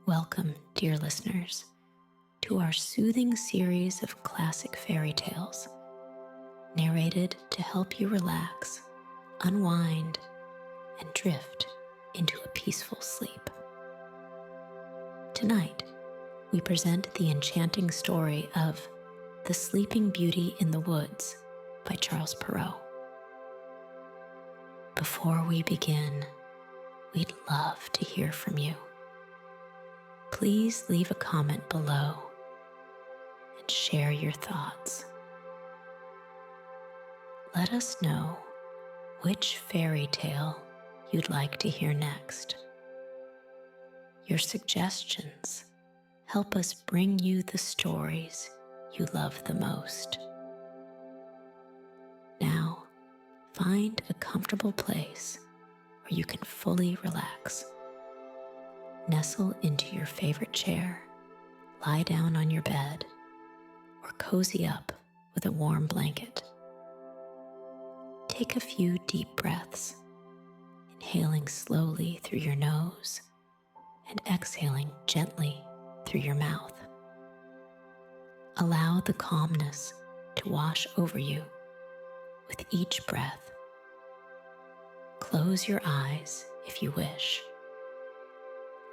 Welcome, dear listeners, to our soothing series of classic fairy tales, narrated to help you relax, unwind, and drift into a peaceful sleep. Tonight, we present the enchanting story of The Sleeping Beauty in the Woods by Charles Perrault. Before we begin, we'd love to hear from you. Please leave a comment below and share your thoughts. Let us know which fairy tale you'd like to hear next. Your suggestions help us bring you the stories you love the most. Now, find a comfortable place where you can fully relax. Nestle into your favorite chair, lie down on your bed, or cozy up with a warm blanket. Take a few deep breaths, inhaling slowly through your nose and exhaling gently through your mouth. Allow the calmness to wash over you with each breath. Close your eyes if you wish,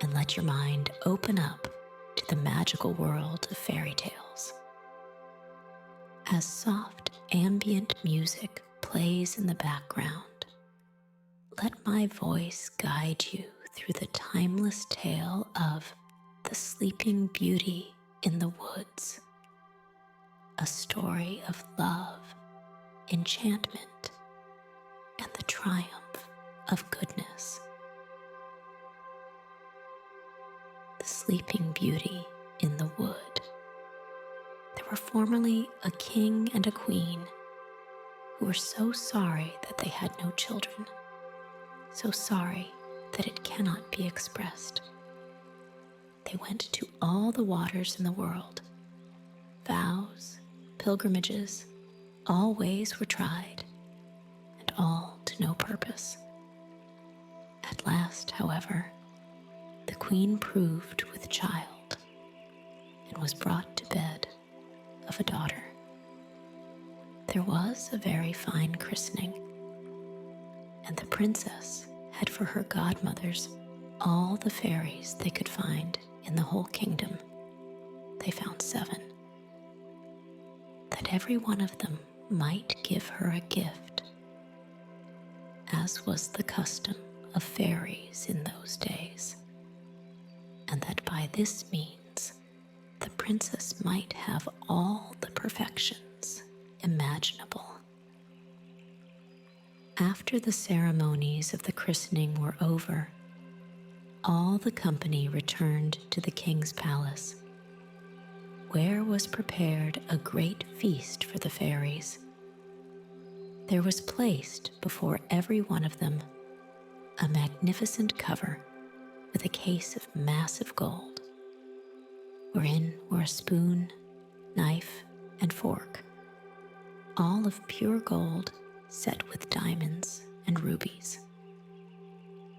and let your mind open up to the magical world of fairy tales. As soft ambient music plays in the background, let my voice guide you through the timeless tale of The Sleeping Beauty in the Woods, a story of love, enchantment, and the triumph of goodness. The Sleeping Beauty in the Wood. There were formerly a king and a queen who were so sorry that they had no children, so sorry that it cannot be expressed. They went to all the waters in the world. Vows, pilgrimages, all ways were tried, and all to no purpose. At last, however, the queen proved with child and was brought to bed of a daughter. There was a very fine christening, and the princess had for her godmothers all the fairies they could find in the whole kingdom. They found 7, that every one of them might give her a gift, as was the custom of fairies in those days, and that by this means the princess might have all the perfections imaginable. After the ceremonies of the christening were over, all the company returned to the king's palace, where was prepared a great feast for the fairies. There was placed before every one of them a magnificent cover with a case of massive gold, wherein were a spoon, knife, and fork, all of pure gold set with diamonds and rubies.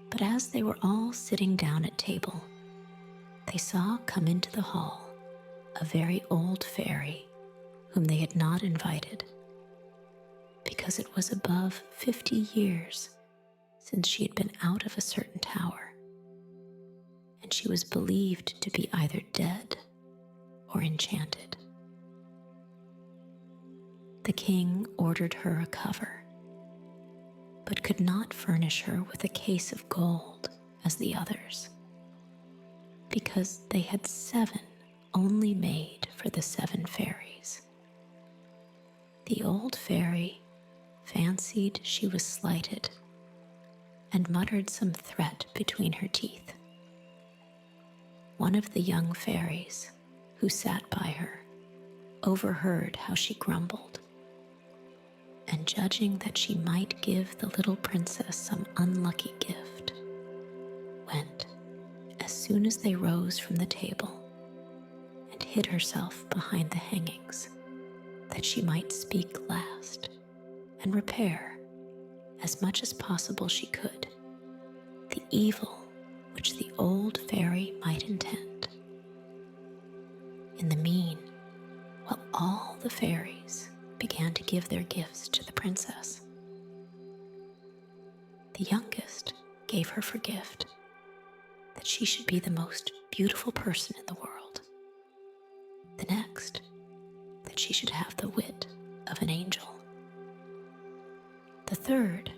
But as they were all sitting down at table, they saw come into the hall a very old fairy whom they had not invited, because it was above 50 years since she had been out of a certain tower, and she was believed to be either dead or enchanted. The king ordered her a cover, but could not furnish her with a case of gold as the others, because they had 7 only made for the 7 fairies. The old fairy fancied she was slighted and muttered some threat between her teeth. One of the young fairies, who sat by her, overheard how she grumbled, and judging that she might give the little princess some unlucky gift, went, as soon as they rose from the table, and hid herself behind the hangings, that she might speak last and repair, as much as possible she could, the evil which the old fairy might intend. In the mean, while all the fairies began to give their gifts to the princess, the youngest gave her for gift that she should be the most beautiful person in the world. The next, that she should have the wit of an angel. The third,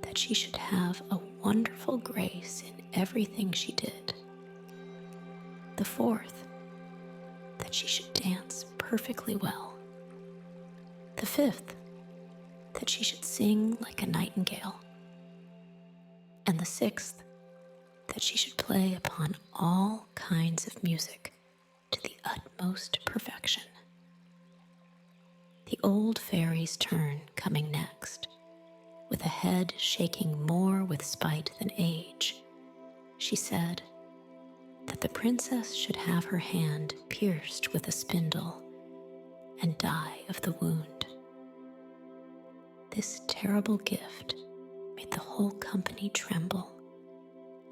that she should have a wonderful grace in everything she did. The fourth, that she should dance perfectly well. The fifth, that she should sing like a nightingale. And the sixth, that she should play upon all kinds of music to the utmost perfection. The old fairy's turn coming next, with a head shaking more with spite than age, she said that the princess should have her hand pierced with a spindle and die of the wound. This terrible gift made the whole company tremble,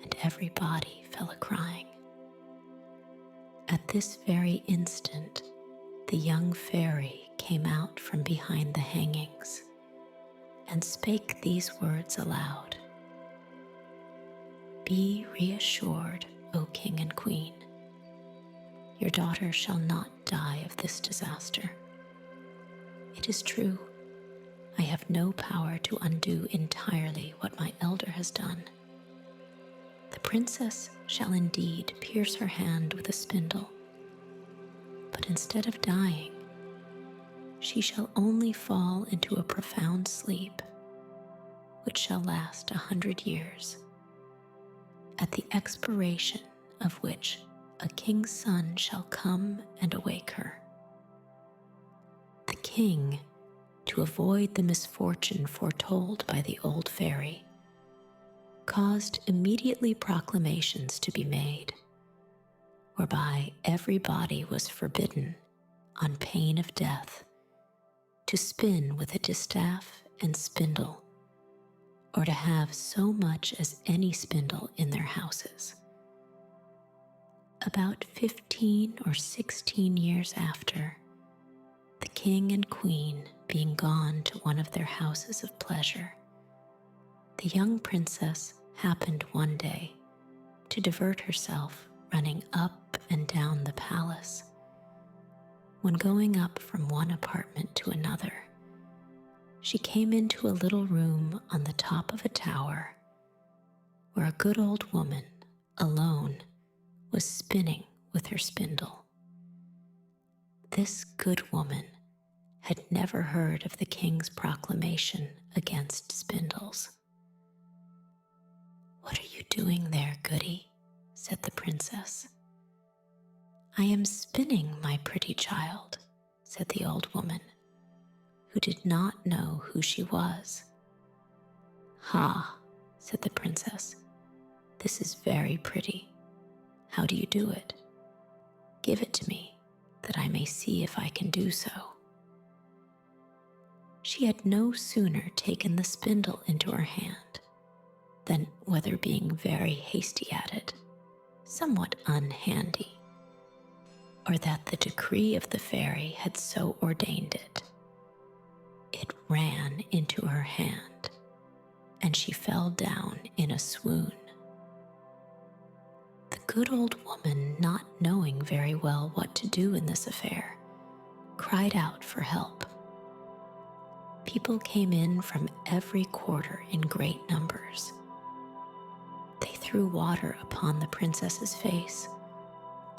and every body fell a-crying. At this very instant, the young fairy came out from behind the hangings and spake these words aloud. Be reassured, O king and queen. Your daughter shall not die of this disaster. It is true, I have no power to undo entirely what my elder has done. The princess shall indeed pierce her hand with a spindle, but instead of dying, she shall only fall into a profound sleep, which shall last 100 years, at the expiration of which a king's son shall come and awake her. The king, to avoid the misfortune foretold by the old fairy, caused immediately proclamations to be made, whereby every body was forbidden, on pain of death, to spin with a distaff and spindle, or to have so much as any spindle in their houses. About 15 or 16 years after, the king and queen being gone to one of their houses of pleasure, the young princess happened one day to divert herself running up and down the palace. When going up from one apartment to another, she came into a little room on the top of a tower where a good old woman, alone, was spinning with her spindle. This good woman had never heard of the king's proclamation against spindles. What are you doing there, goody? Said the princess. I am spinning, my pretty child, said the old woman, who did not know who she was. Ha, said the princess, this is very pretty. How do you do it? Give it to me, that I may see if I can do so. She had no sooner taken the spindle into her hand than, whether being very hasty at it, somewhat unhandy, or that the decree of the fairy had so ordained it, it ran into her hand, and she fell down in a swoon. The good old woman, not knowing very well what to do in this affair, cried out for help. People came in from every quarter in great numbers. They threw water upon the princess's face,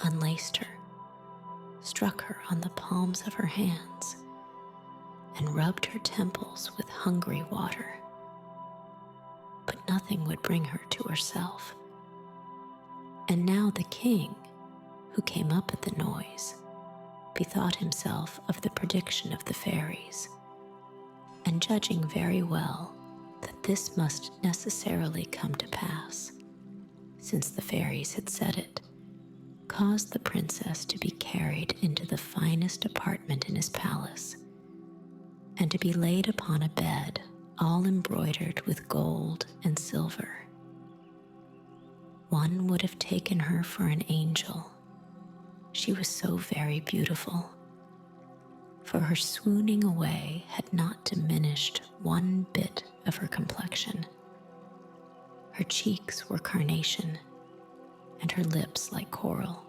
unlaced her, struck her on the palms of her hands, and rubbed her temples with hungry water. But nothing would bring her to herself. And now the king, who came up at the noise, bethought himself of the prediction of the fairies, and judging very well that this must necessarily come to pass, since the fairies had said it, caused the princess to be carried into the finest apartment in his palace, and to be laid upon a bed all embroidered with gold and silver. one would have taken her for an angel. She was so very beautiful, for her swooning away had not diminished one bit of her complexion. Her cheeks were carnation, and her lips like coral.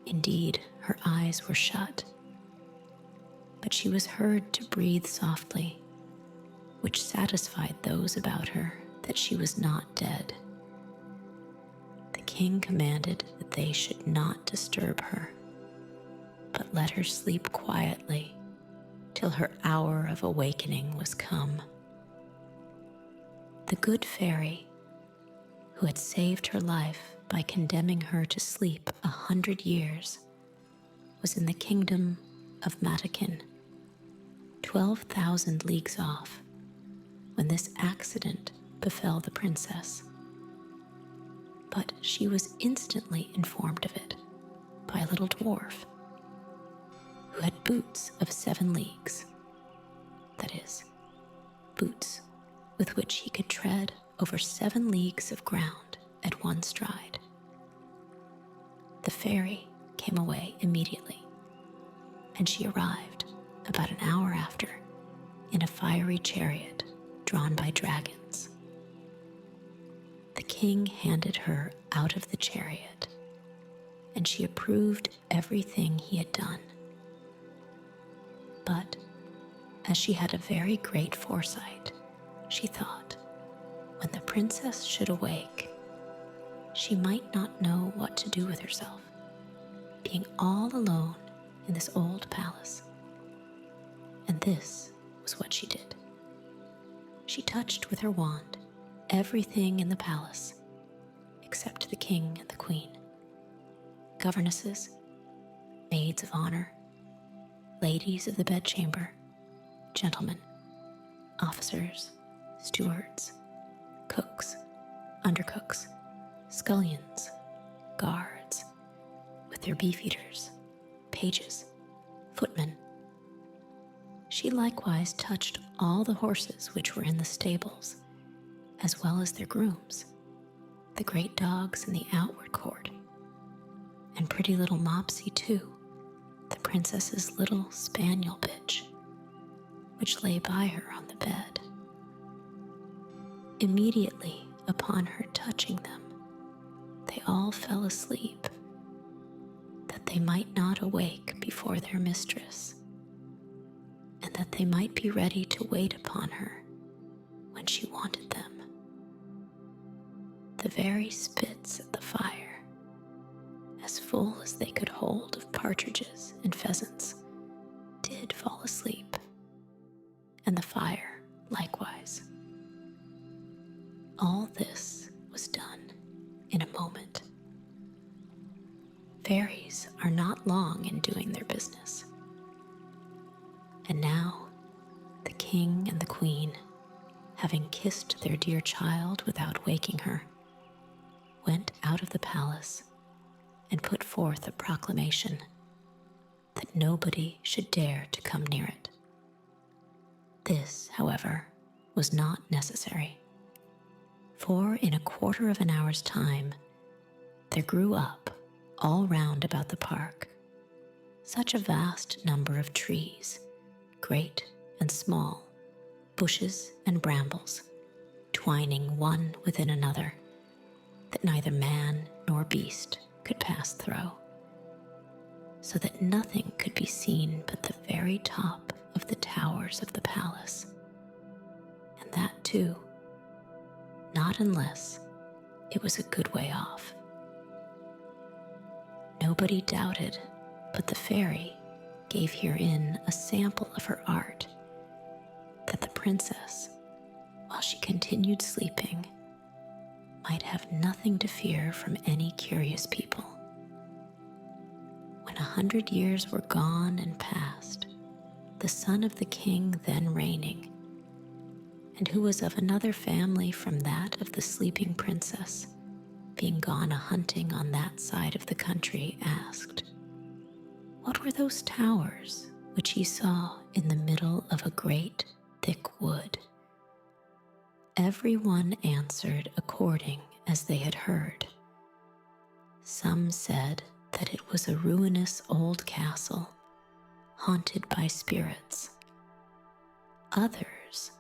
Indeed, her eyes were shut, but she was heard to breathe softly, which satisfied those about her that she was not dead. The king commanded that they should not disturb her, but let her sleep quietly till her hour of awakening was come. The good fairy, who had saved her life by condemning her to sleep 100 years, was in the kingdom of Matakin, 12,000 leagues off, when this accident befell the princess. But she was instantly informed of it by a little dwarf, who had boots of 7 leagues, that is, boots with which he could tread over 7 leagues of ground at one stride. The fairy came away immediately, and she arrived about an hour after in a fiery chariot drawn by dragons. The king handed her out of the chariot, and she approved everything he had done. But as she had a very great foresight, she thought, when the princess should awake, she might not know what to do with herself, being all alone in this old palace. And this was what she did. She touched with her wand everything in the palace except the king and the queen, governesses, maids of honor, ladies of the bedchamber, gentlemen, officers, stewards, cooks, undercooks, scullions, guards, with their beefeaters, pages, footmen. She likewise touched all the horses which were in the stables, as well as their grooms, the great dogs in the outward court, and pretty little Mopsy too, the princess's little spaniel bitch, which lay by her on the bed. Immediately upon her touching them, they all fell asleep, that they might not awake before their mistress, and that they might be ready to wait upon her when she wanted them. The very spits at the fire, as full as they could hold of partridges and pheasants, did fall asleep, and the fire likewise. All this was done in a moment. Fairies are not long in doing their business. And now the king and the queen, having kissed their dear child without waking her, went out of the palace and put forth a proclamation that nobody should dare to come near it. This, however, was not necessary, for in a quarter of an hour's time there grew up all round about the park such a vast number of trees, great and small, bushes and brambles, twining one within another, that neither man nor beast could pass through, so that nothing could be seen but the very top of the towers of the palace, and that too, not unless it was a good way off. Nobody doubted but the fairy gave herein a sample of her art, that the princess, while she continued sleeping, might have nothing to fear from any curious people. When 100 years were gone and past, the son of the king then reigning, and who was of another family from that of the sleeping princess, being gone a-hunting on that side of the country, asked, "What were those towers which he saw in the middle of a great thick wood?" Every one answered according as they had heard. Some said that it was a ruinous old castle, haunted by spirits. Others,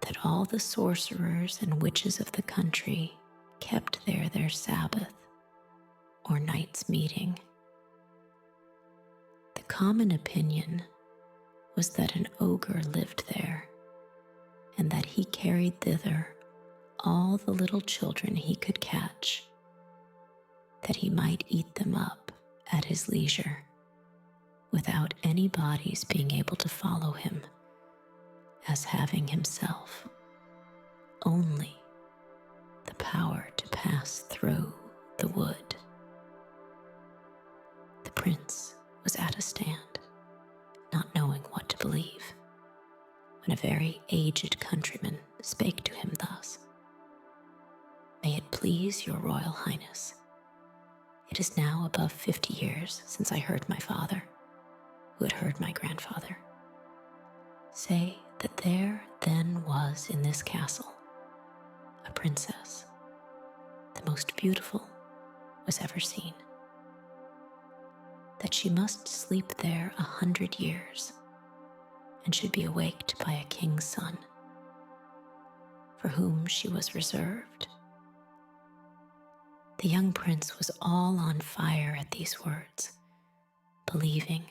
that all the sorcerers and witches of the country kept there their Sabbath, or night's meeting. The common opinion was that an ogre lived there, and that he carried thither all the little children he could catch, that he might eat them up at his leisure, without any bodies being able to follow him, as having himself only the power to pass through the wood. The prince was at a stand, not knowing what to believe, when a very aged countryman spake to him thus: "May it please your royal highness, it is now above 50 years since I heard my father, who had heard my grandfather, say that there then was in this castle a princess, the most beautiful was ever seen, that she must sleep there 100 years, and should be awaked by a king's son, for whom she was reserved." The young prince was all on fire at these words, believing,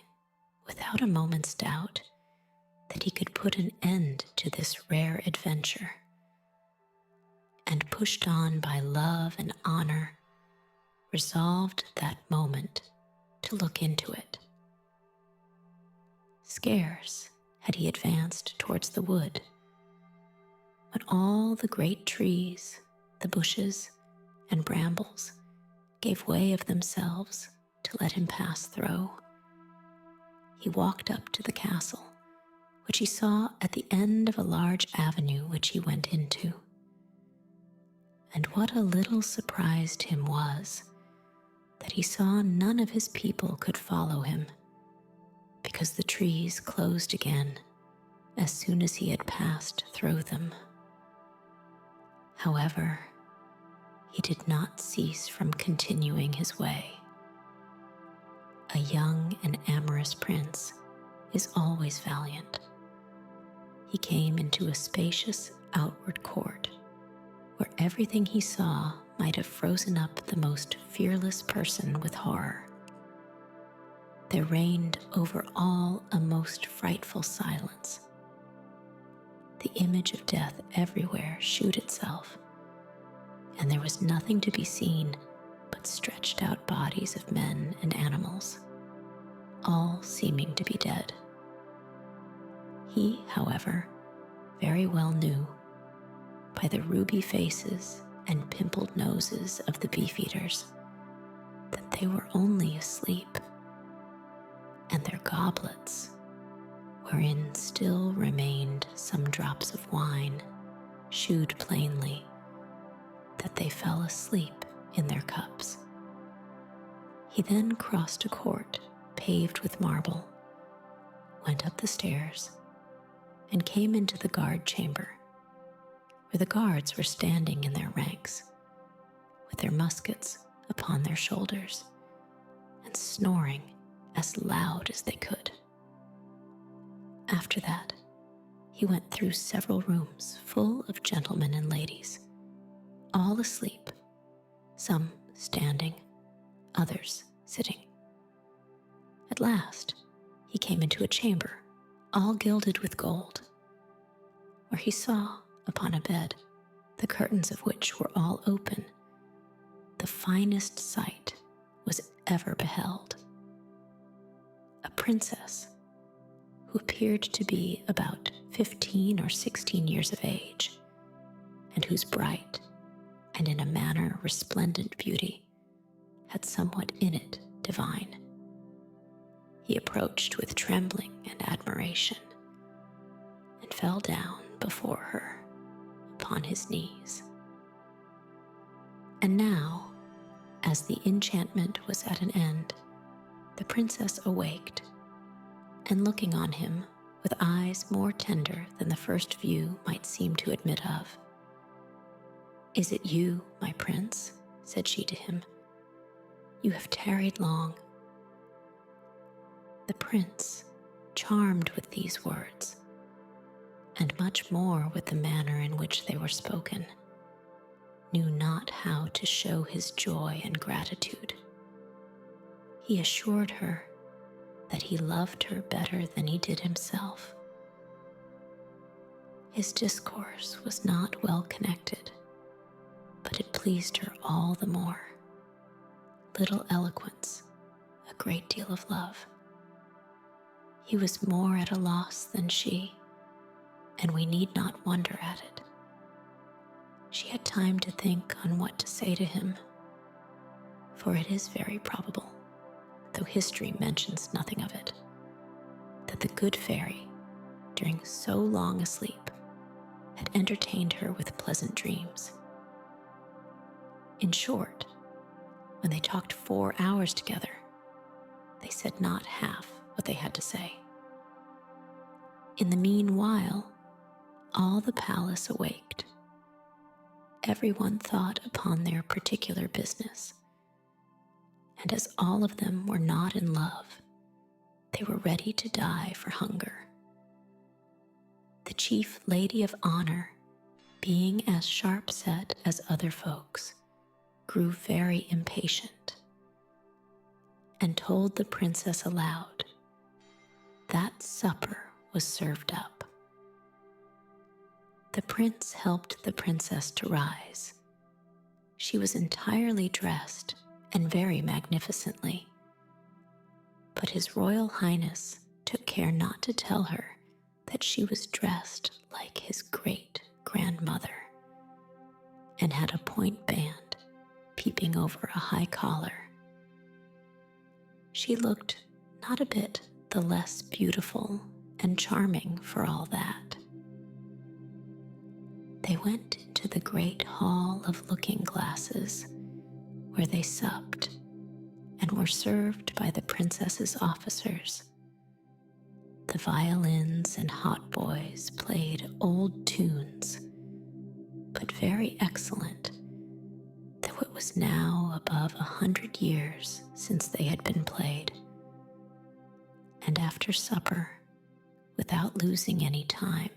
without a moment's doubt, that he could put an end to this rare adventure, and pushed on by love and honor, resolved that moment to look into it. Scarce had he advanced towards the wood, when all the great trees, the bushes, and brambles gave way of themselves to let him pass through. He walked up to the castle, which he saw at the end of a large avenue which he went into. And what a little surprised him was that he saw none of his people could follow him, because the trees closed again as soon as he had passed through them. However, he did not cease from continuing his way. A young and amorous prince is always valiant. He came into a spacious outward court, where everything he saw might have frozen up the most fearless person with horror. There reigned over all a most frightful silence. The image of death everywhere shewed itself, and there was nothing to be seen but stretched out bodies of men and animals, all seeming to be dead. He, however, very well knew, by the ruby faces and pimpled noses of the beef-eaters, that they were only asleep, and their goblets, wherein still remained some drops of wine, shewed plainly that they fell asleep in their cups. He then crossed a court paved with marble, went up the stairs, and came into the guard chamber, where the guards were standing in their ranks, with their muskets upon their shoulders, and snoring as loud as they could. After that, he went through several rooms full of gentlemen and ladies, all asleep, some standing, others sitting. At last, he came into a chamber, all gilded with gold, where he saw upon a bed, the curtains of which were all open, the finest sight was ever beheld. A princess, who appeared to be about 15 or 16 years of age, and whose bright and in a manner resplendent beauty had somewhat in it divine. He approached with trembling and admiration, and fell down before her upon his knees. And now, as the enchantment was at an end, the princess awaked, and looking on him with eyes more tender than the first view might seem to admit of, "Is it you, my prince?" said she to him. "You have tarried long." The prince, charmed with these words, and much more with the manner in which they were spoken, knew not how to show his joy and gratitude. He assured her that he loved her better than he did himself. His discourse was not well connected, but it pleased her all the more. Little eloquence, a great deal of love. He was more at a loss than she, and we need not wonder at it. She had time to think on what to say to him, for it is very probable, though history mentions nothing of it, that the good fairy, during so long a sleep, had entertained her with pleasant dreams. In short, when they talked 4 hours together, they said not half what they had to say. In the meanwhile, all the palace awaked. Everyone thought upon their particular business, and as all of them were not in love, they were ready to die for hunger. The chief lady of honor, being as sharp-set as other folks, grew very impatient and told the princess aloud that supper was served up. The prince helped the princess to rise. She was entirely dressed and very magnificently, but His Royal Highness took care not to tell her that she was dressed like his great-grandmother and had a point band peeping over a high collar. She looked not a bit the less beautiful and charming for all that. They went into the great hall of looking-glasses, where they supped and were served by the princess's officers. The violins and hautboys played old tunes, but very excellent, though it was now above 100 years since they had been played. And after supper, without losing any time,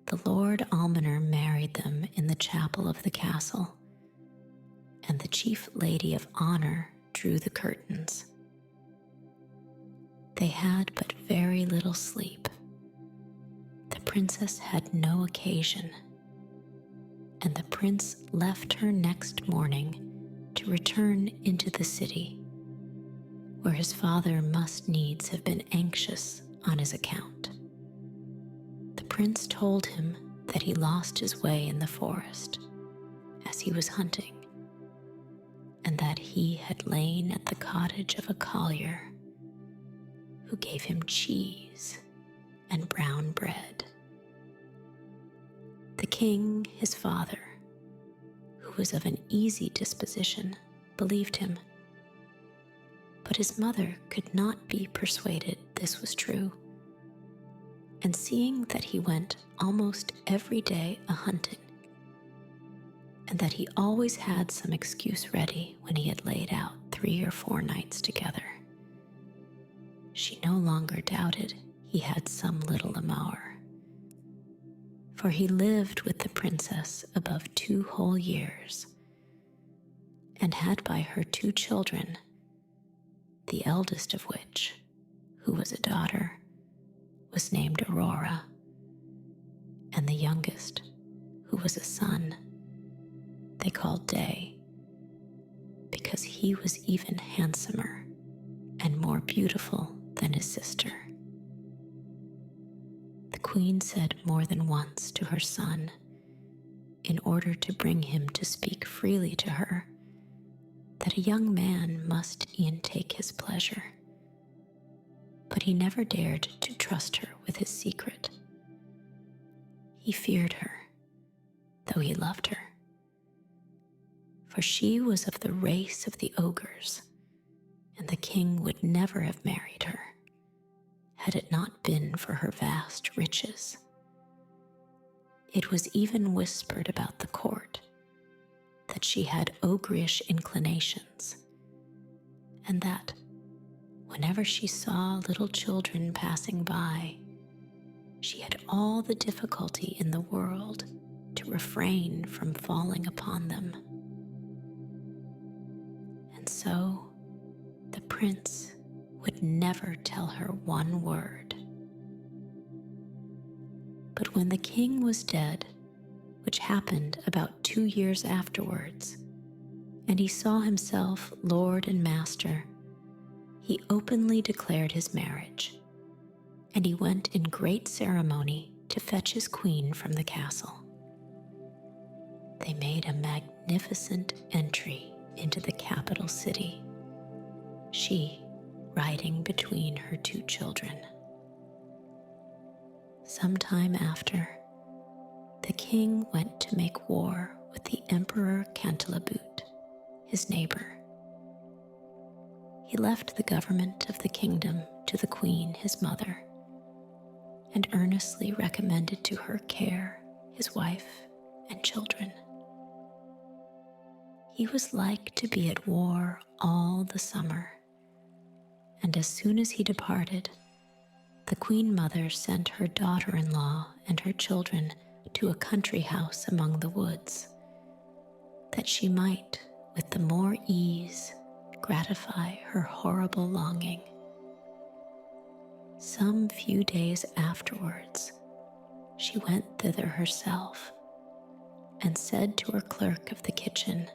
the Lord Almoner married them in the chapel of the castle, and the chief lady of honor drew the curtains. They had but very little sleep. The princess had no occasion, and the prince left her next morning to return into the city, where his father must needs have been anxious on his account. The prince told him that he lost his way in the forest as he was hunting, and that he had lain at the cottage of a collier who gave him cheese and brown bread. The king, his father, who was of an easy disposition, believed him, but his mother could not be persuaded this was true, and seeing that he went almost every day a-hunting, and that he always had some excuse ready when he had laid out 3 or 4 nights together, she no longer doubted he had some little amour. For he lived with the princess above 2 whole years, and had by her 2 children, the eldest of which, who was a daughter, was named Aurora, and the youngest, who was a son, they called Day, because he was even handsomer and more beautiful than his sister. The queen said more than once to her son, in order to bring him to speak freely to her, that a young man must e'en take his pleasure, but he never dared to trust her with his secret. He feared her, though he loved her, for she was of the race of the ogres, and the king would never have married her, had it not been for her vast riches. It was even whispered about the court that she had ogreish inclinations, and that whenever she saw little children passing by, she had all the difficulty in the world to refrain from falling upon them. And so the prince would never tell her one word. But when the king was dead, which happened about 2 years afterwards, and he saw himself lord and master, he openly declared his marriage, and he went in great ceremony to fetch his queen from the castle. They made a magnificent entry into the capital city, she riding between her 2 children. Some time after, the king went to make war with the Emperor Cantalabute, his neighbor. He left the government of the kingdom to the queen, his mother, and earnestly recommended to her care his wife and children. He was like to be at war all the summer, and as soon as he departed, the queen mother sent her daughter-in-law and her children to a country house among the woods, that she might, with the more ease, gratify her horrible longing. Some few days afterwards, she went thither herself and said to her clerk of the kitchen,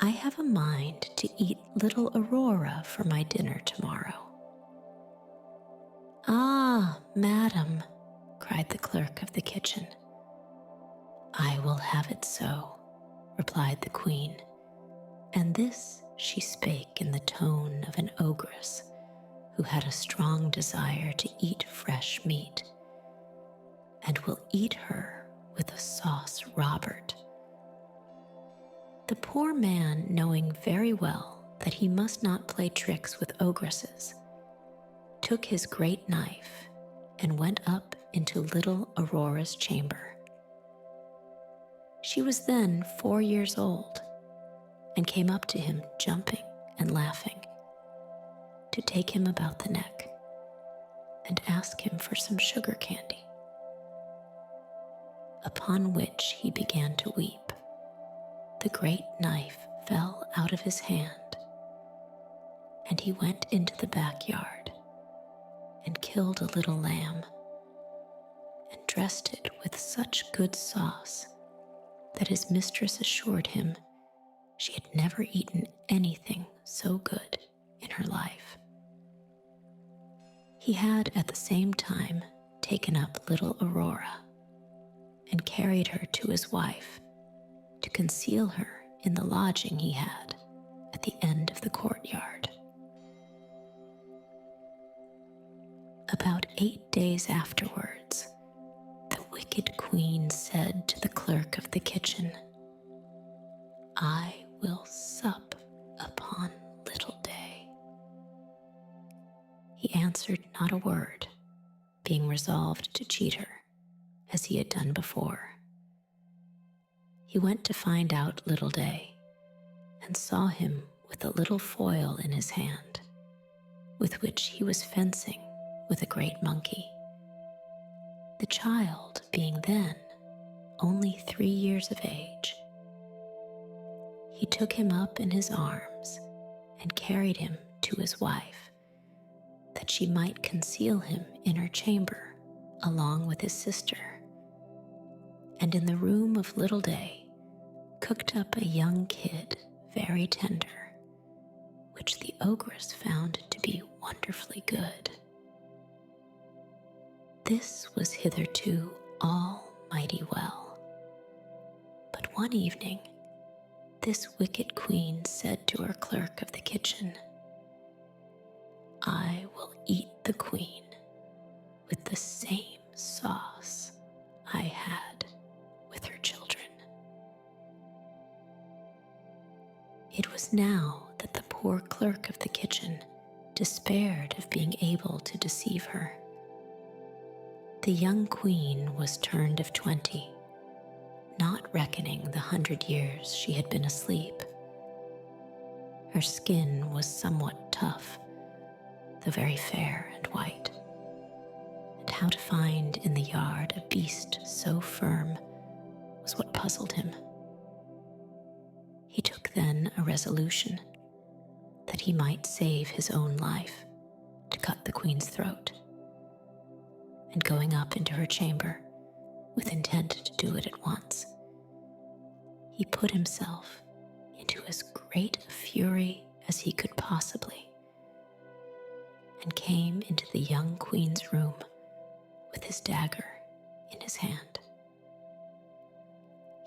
"I have a mind to eat little Aurora for my dinner tomorrow." "Ah, madam," cried the clerk of the kitchen. "I will have it so," replied the queen, and this she spake in the tone of an ogress who had a strong desire to eat fresh meat, and will eat her with a sauce Robert. The poor man, knowing very well that he must not play tricks with ogresses, took his great knife and went up into little Aurora's chamber. She was then 4 years old, and came up to him jumping and laughing, to take him about the neck and ask him for some sugar candy. Upon which he began to weep. The great knife fell out of his hand, and he went into the backyard and killed a little lamb, and dressed it with such good sauce that his mistress assured him she had never eaten anything so good in her life. He had at the same time taken up little Aurora and carried her to his wife to conceal her in the lodging he had at the end of the courtyard. About 8 days afterwards, the wicked queen said to the clerk of the kitchen, "I will sup upon little day." He answered not a word, being resolved to cheat her, as he had done before. He went to find out little day, and saw him with a little foil in his hand, with which he was fencing with a great monkey. The child being then only 3 years of age. He took him up in his arms and carried him to his wife, that she might conceal him in her chamber along with his sister, and in the room of little day cooked up a young kid very tender, which the ogress found to be wonderfully good. This was hitherto all mighty well, but one evening this wicked queen said to her clerk of the kitchen, "I will eat the queen with the same sauce I had with her children." It was now that the poor clerk of the kitchen despaired of being able to deceive her. The young queen was turned of 20, not not reckoning the 100 years she had been asleep. Her skin was somewhat tough, though very fair and white, and how to find in the yard a beast so firm was what puzzled him. He took then a resolution that he might save his own life to cut the queen's throat, and going up into her chamber with intent to do it at once, he put himself into as great a fury as he could possibly, and came into the young queen's room with his dagger in his hand.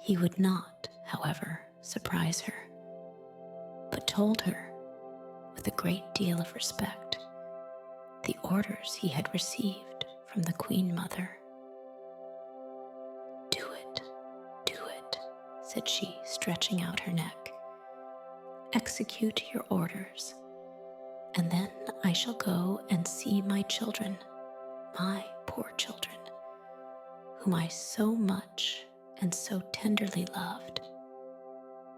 He would not, however, surprise her, but told her, with a great deal of respect, the orders he had received from the Queen Mother. Do it, said she, stretching out her neck. Execute your orders, and then I shall go and see my children, my poor children, whom I so much and so tenderly loved,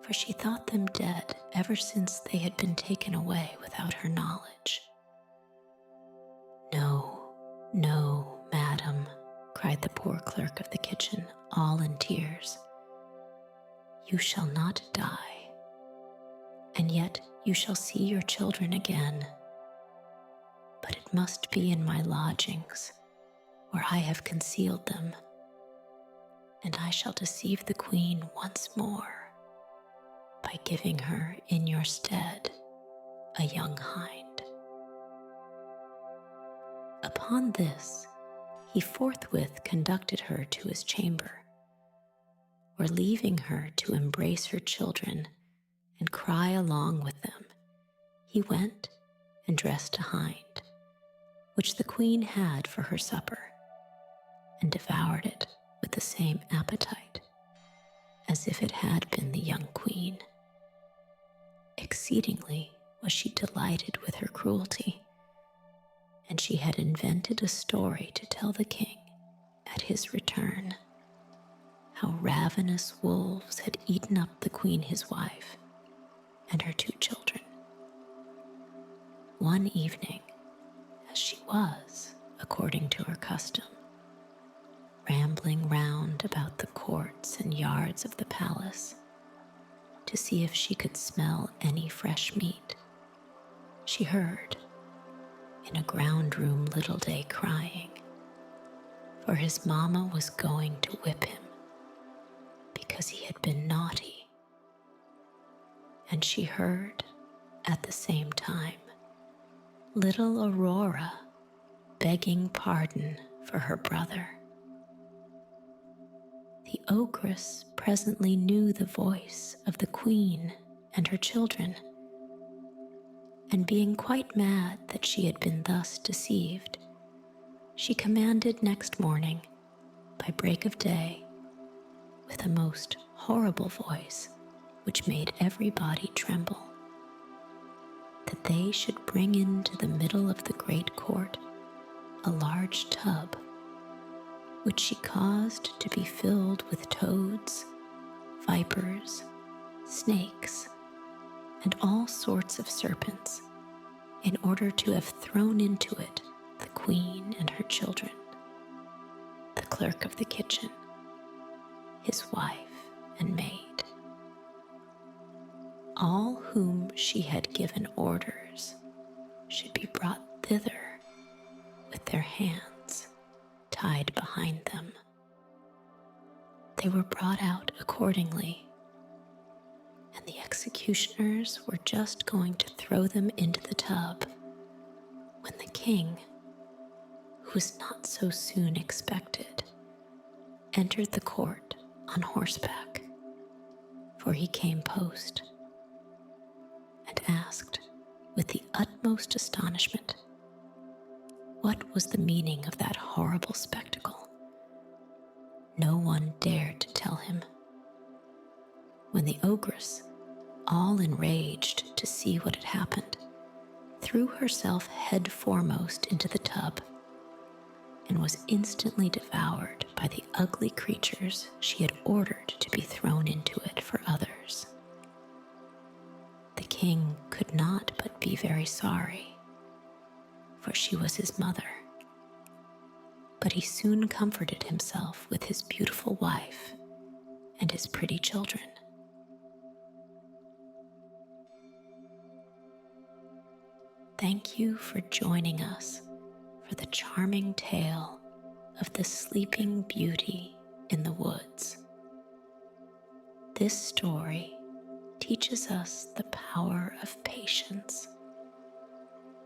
for she thought them dead ever since they had been taken away without her knowledge. No, madam, cried the poor clerk of the kitchen, all in tears. You shall not die, and yet you shall see your children again. But it must be in my lodgings, where I have concealed them, and I shall deceive the queen once more by giving her in your stead a young hind. Upon this, he forthwith conducted her to his chamber, where, leaving her to embrace her children and cry along with them, he went and dressed a hind, which the queen had for her supper, and devoured it with the same appetite as if it had been the young queen. Exceedingly was she delighted with her cruelty, and she had invented a story to tell the king at his return, how ravenous wolves had eaten up the queen his wife and her 2 children. One evening, as she was, according to her custom, rambling round about the courts and yards of the palace to see if she could smell any fresh meat, she heard in a ground room little Day crying, for his mamma was going to whip him because he had been naughty. And she heard at the same time little Aurora begging pardon for her brother. The ogress presently knew the voice of the queen and her children, and being quite mad that she had been thus deceived, she commanded next morning, by break of day, with a most horrible voice which made everybody tremble, that they should bring into the middle of the great court a large tub, which she caused to be filled with toads, vipers, snakes, and all sorts of serpents, in order to have thrown into it the queen and her children, the clerk of the kitchen, his wife and maid, all whom she had given orders should be brought thither with their hands tied behind them. They were brought out accordingly, and the executioners were just going to throw them into the tub when the king, who was not so soon expected, entered the court on horseback, for he came post, and asked with the utmost astonishment what was the meaning of that horrible spectacle. No one dared to tell him. When the ogress, all enraged to see what had happened, threw herself head foremost into the tub, and was instantly devoured by the ugly creatures she had ordered to be thrown into it for others. The king could not but be very sorry, for she was his mother. But he soon comforted himself with his beautiful wife and his pretty children. Thank you for joining us for the charming tale of the Sleeping Beauty in the Woods. This story teaches us the power of patience,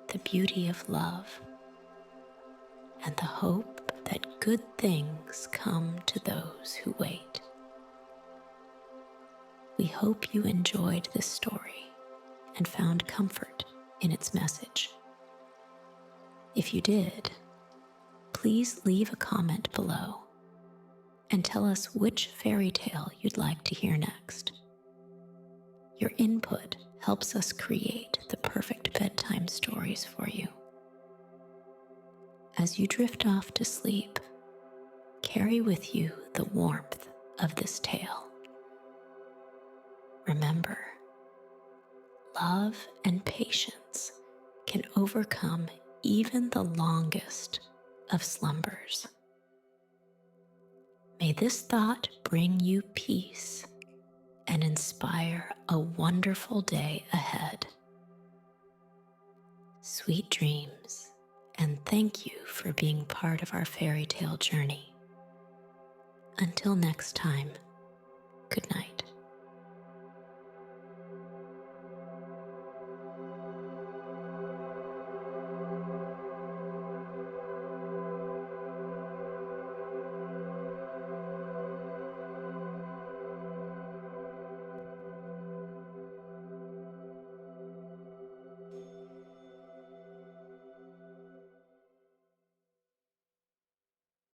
the beauty of love, and the hope that good things come to those who wait. We hope you enjoyed this story and found comfort in its message. If you did, please leave a comment below and tell us which fairy tale you'd like to hear next. Your input helps us create the perfect bedtime stories for you. As you drift off to sleep, carry with you the warmth of this tale. Remember, love and patience can overcome even the longest of slumbers. May this thought bring you peace and inspire a wonderful day ahead. Sweet dreams, and thank you for being part of our fairy tale journey. Until next time.